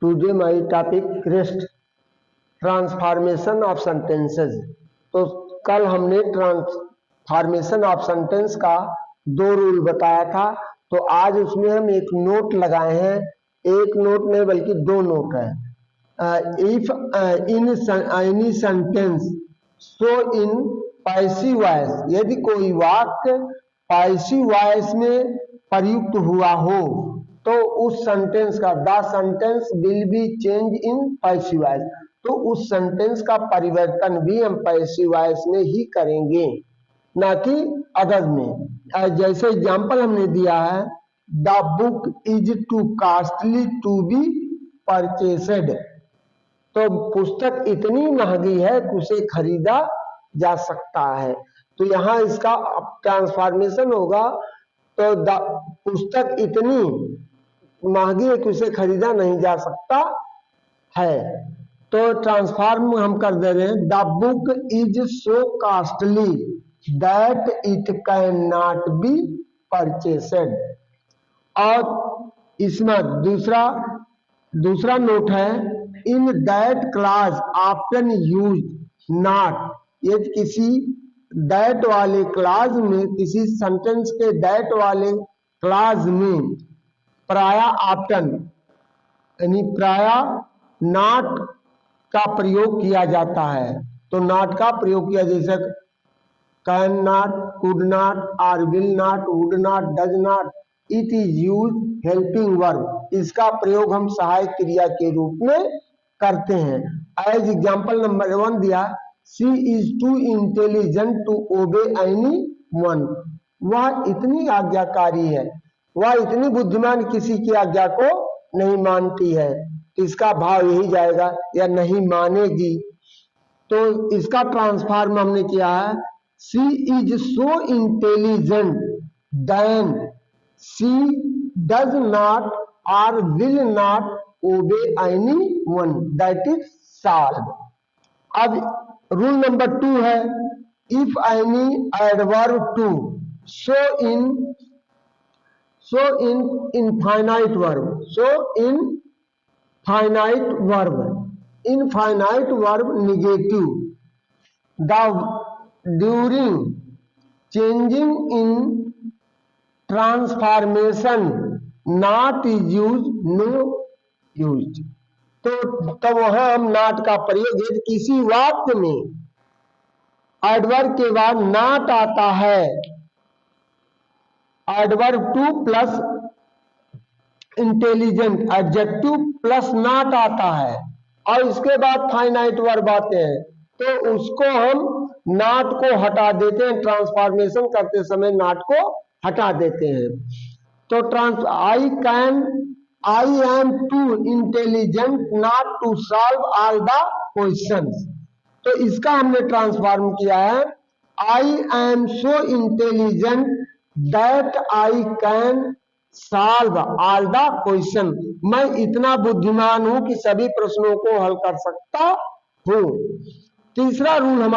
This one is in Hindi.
Today my topic rest transformation of sentences. तो कल हमने ट्रांसफॉर्मेशन ऑफ सेंटेंस का 2 रूल बताया था, तो आज उसमें हम एक नोट लगाए हैं। एक नोट नहीं बल्कि 2 नोट है। If in any sentence so in passive voice, यदि कोई वाक्य पैसिव वॉइस में प्रयुक्त हुआ हो तो उस सेंटेंस का the sentence will be change in passive voice, तो उस सेंटेंस का परिवर्तन भी हम पैसिव वॉइस में ही करेंगे, ना कि अदर में। जैसे एग्जांपल हमने दिया है, the book is too costly to be purchased, तो पुस्तक इतनी महंगी है कि उसे खरीदा जा सकता है। तो यहाँ इसका ट्रांसफॉर्मेशन होगा, तो पुस्तक इतनी महंगी है कि उसे खरीदा नहीं जा सकता है। तो ट्रांसफॉर्म हम कर दे रहे हैं, the book is so costly that it can not be purchased. और इसमें दूसरा नोट है, in that class often use not, यदि किसी दैट वाले क्लास में, किसी सेंटेंस के दैट वाले क्लास में प्राय ऑफ्टन यानी प्राय नॉट का प्रयोग किया जाता है। तो नॉट का प्रयोग किया, जैसे can not, could not, are will not, would not, does not, it is use helping verb, इसका प्रयोग हम सहायक क्रिया के रूप में करते हैं। एज एग्जांपल नंबर 1 दिया, she is too intelligent to obey any one, वह इतनी आज्ञाकारी है, वह इतनी बुद्धिमान किसी की आज्ञा को नहीं मानती है। इसका भाव यही जाएगा, या नहीं मानेगी। तो इसका ट्रांसफॉर्म हमने किया है, she is so intelligent then she does not और will not obey any one, that is solve. अब रूल नंबर 2 है, if any adverb to show in infinite verb, infinite verb negative, the during changing in transformation not is use, no use. तो तब वहां हम नॉट का प्रयोग, यदि किसी वाक्य में एडवर्ब के बाद नॉट आता है, adverb two plus intelligent adjective plus not आता है, और इसके बाद फाइनाइट वर्ब आते हैं, तो उसको हम नॉट को हटा देते हैं, ट्रांसफॉर्मेशन करते समय नॉट को हटा देते हैं। तो I am too intelligent not to solve all the questions, तो इसका हमने ट्रांसफॉर्म किया है, I am so intelligent that I can solve all the question, मैं इतना बुद्धिमान हूं कि सभी प्रश्नों को हल कर सकता हूं। तीसरा रूल हमारा